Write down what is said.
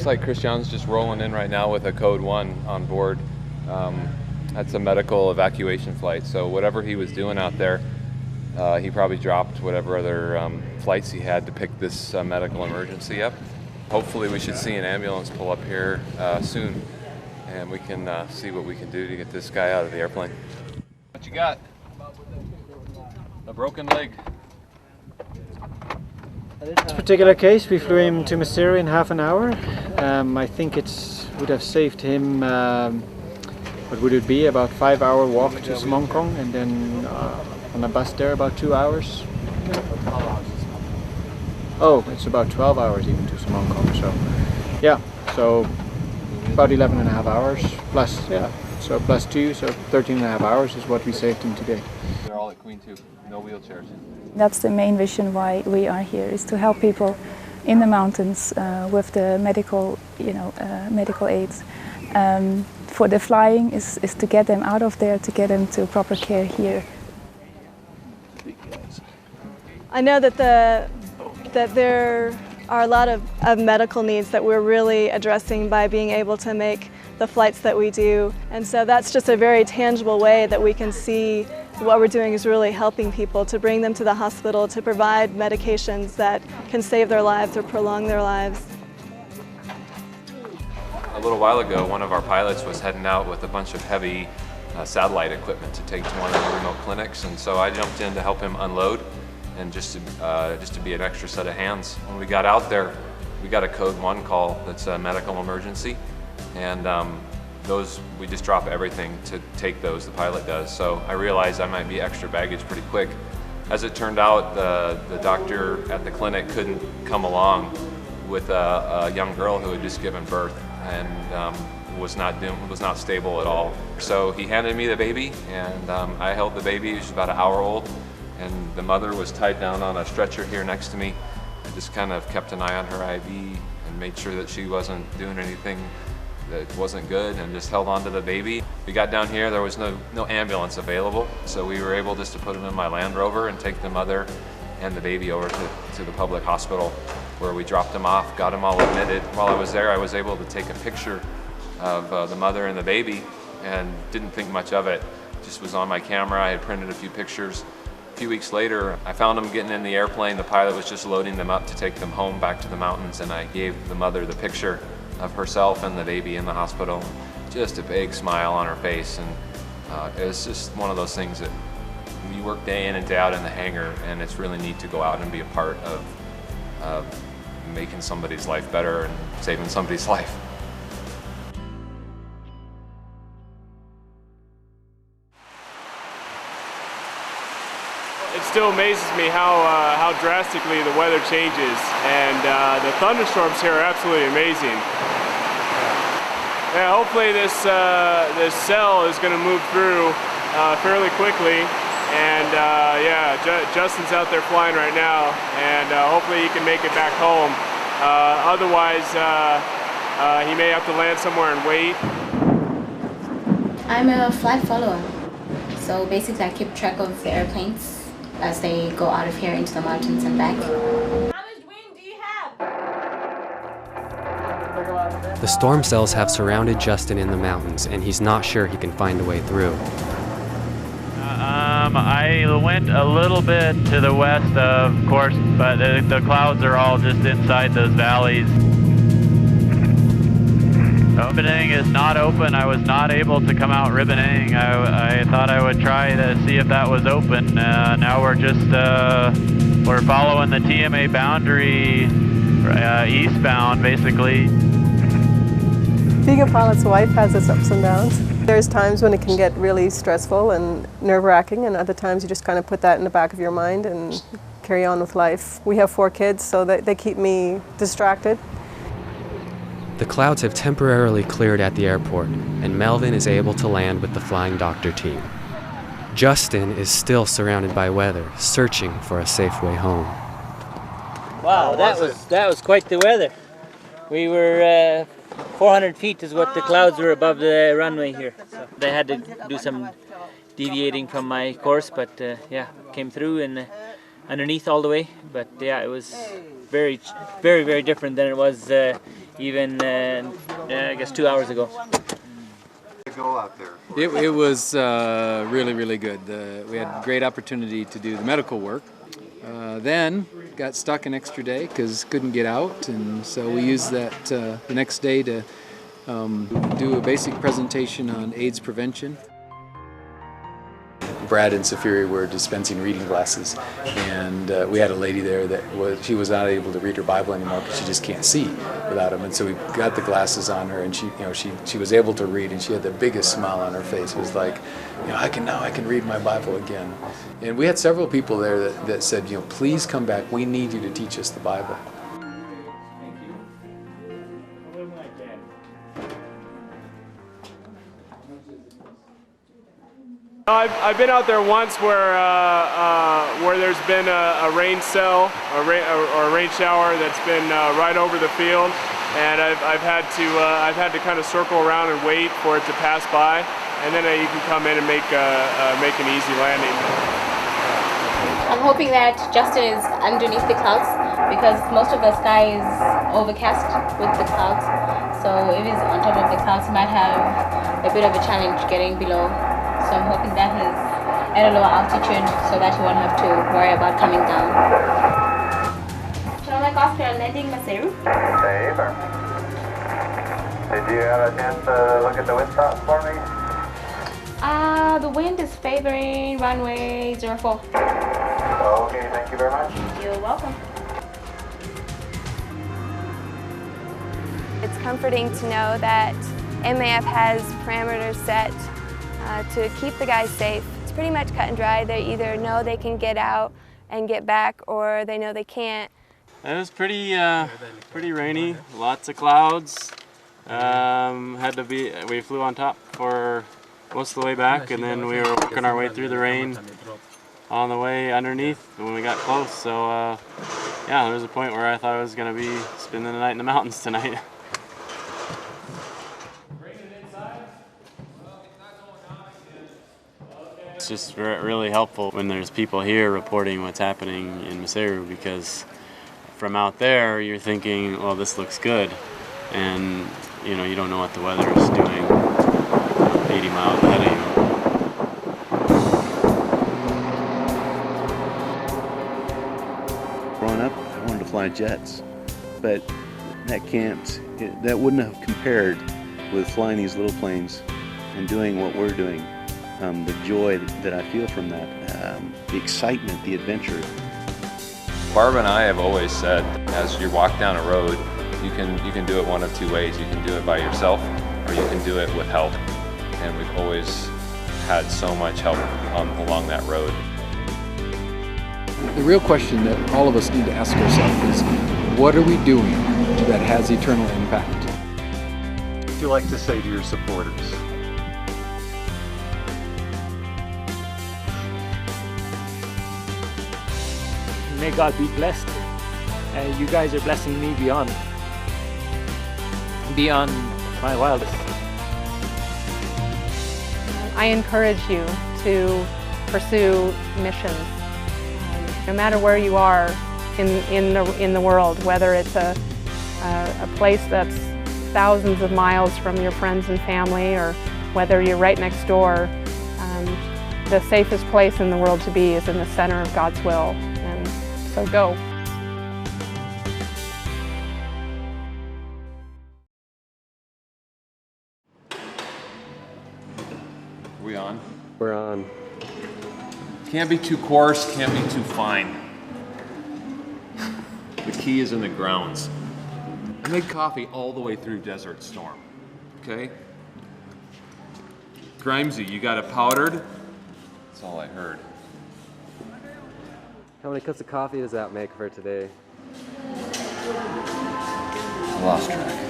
looks like Christian's just rolling in right now with a code 1 on board. That's a medical evacuation flight, so whatever he was doing out there, he probably dropped whatever other flights he had to pick this medical emergency up. Hopefully we should see an ambulance pull up here soon, and we can see what we can do to get this guy out of the airplane. What you got? A broken leg. This particular case, we flew him to Masera in half an hour. I think it would have saved him, what would it be, about 5-hour walk to Smonkong, and then on a bus there about 2 hours. Oh, it's about 12 hours even to Smonkong, so yeah, so about 11 and a half hours plus, yeah, so plus 2, so 13 and a half hours is what we saved him today. They're all at Queen 2, no wheelchairs. That's the main vision why we are here, is to help people in the mountains with the medical, medical aids. For the flying is to get them out of there, to get them to proper care here. I know that there are a lot of medical needs that we're really addressing by being able to make the flights that we do. And so that's just a very tangible way that we can see what we're doing is really helping people, to bring them to the hospital, to provide medications that can save their lives or prolong their lives. A little while ago, one of our pilots was heading out with a bunch of heavy satellite equipment to take to one of the remote clinics, and so I jumped in to help him unload, and just to be an extra set of hands. When we got out there, we got a code 1 call that's a medical emergency, and we just drop everything to take those, the pilot does. So I realized I might be extra baggage pretty quick. As it turned out, the doctor at the clinic couldn't come along with a young girl who had just given birth and was not stable at all. So he handed me the baby, and I held the baby. She was about an hour old, and the mother was tied down on a stretcher here next to me. I just kind of kept an eye on her IV and made sure that she wasn't doing anything that wasn't good, and just held on to the baby. We got down here, there was no ambulance available, so we were able just to put them in my Land Rover and take the mother and the baby over to the public hospital, where we dropped them off, got them all admitted. While I was there, I was able to take a picture of the mother and the baby, and didn't think much of it. Just was on my camera. I had printed a few pictures. A few weeks later, I found them getting in the airplane. The pilot was just loading them up to take them home back to the mountains, and I gave the mother the picture of herself and the baby in the hospital. Just a big smile on her face, and it was just one of those things that you work day in and day out in the hangar, and it's really neat to go out and be a part of making somebody's life better and saving somebody's life. It still amazes me how drastically the weather changes, and the thunderstorms here are absolutely amazing. Yeah, hopefully this cell is going to move through fairly quickly, and yeah, Justin's out there flying right now, and hopefully he can make it back home. Otherwise, he may have to land somewhere and wait. I'm a flight follower, so basically I keep track of the airplanes as they go out of here into the mountains and back. How much wind do you have? The storm cells have surrounded Justin in the mountains, and he's not sure he can find a way through. I went a little bit to the west, of course, but the clouds are all just inside those valleys. Ribboning is not open. I was not able to come out ribboning. I thought I would try to see if that was open. Now we're just we're following the TMA boundary eastbound, basically. Being a pilot's wife has its ups and downs. There's times when it can get really stressful and nerve-wracking, and other times you just kind of put that in the back of your mind and carry on with life. We have 4 kids, so they keep me distracted. The clouds have temporarily cleared at the airport, and Melvin is able to land with the Flying Doctor team. Justin is still surrounded by weather, searching for a safe way home. Wow, that was quite the weather. We were 400 feet is what the clouds were above the runway here. So they had to do some deviating from my course, but yeah, came through and underneath all the way. But yeah, it was very, very, very different than it was even I guess 2 hours ago. Go out there? It was really, really good. We had a great opportunity to do the medical work. Then got stuck an extra day because couldn't get out, and so we used that the next day to do a basic presentation on AIDS prevention. Brad and Saphiri were dispensing reading glasses, and we had a lady there that was not able to read her Bible anymore because she just can't see without them. And so we got the glasses on her, and she was able to read, and she had the biggest smile on her face. It was like, I can read my Bible again. And we had several people there that said, please come back. We need you to teach us the Bible. I've been out there once where there's been a rain cell or a rain shower that's been right over the field, and I've had to kind of circle around and wait for it to pass by, and then you can come in and make an easy landing. I'm hoping that Justin is underneath the clouds because most of the sky is overcast with the clouds. So if he's on top of the clouds, he might have a bit of a challenge getting below. So I'm hoping that he's at a lower altitude so that he won't have to worry about coming down. Shalom Oscar, landing Maseru. Favor. Did you have a chance to look at the wind props for me? The wind is favoring runway 04. Okay, thank you very much. You're welcome. It's comforting to know that MAF has parameters set to keep the guys safe. It's pretty much cut and dry. They either know they can get out and get back, or they know they can't. It was pretty rainy, lots of clouds. We flew on top for most of the way back, and then we were working our way through the rain on the way underneath when we got close. So yeah, there was a point where I thought I was going to be spending the night in the mountains tonight. It's just really helpful when there's people here reporting what's happening in Maseru, because from out there you're thinking, well, this looks good, and you don't know what the weather is doing 80 miles ahead of you. Growing up, I wanted to fly jets, but that wouldn't have compared with flying these little planes and doing what we're doing. The joy that I feel from that, the excitement, the adventure. Barb and I have always said, as you walk down a road, you can do it one of two ways. You can do it by yourself, or you can do it with help. And we've always had so much help along that road. The real question that all of us need to ask ourselves is, what are we doing that has eternal impact? What would you like to say to your supporters? May God be blessed. You guys are blessing me beyond my wildest. I encourage you to pursue missions, no matter where you are in the world, whether it's a place that's thousands of miles from your friends and family, or whether you're right next door. The safest place in the world to be is in the center of God's will, and so go. Are we on? We're on. Can't be too coarse, can't be too fine. The key is in the grounds. I made coffee all the way through Desert Storm, okay? Grimesy, you got it powdered? That's all I heard. How many cups of coffee does that make for today? I lost track.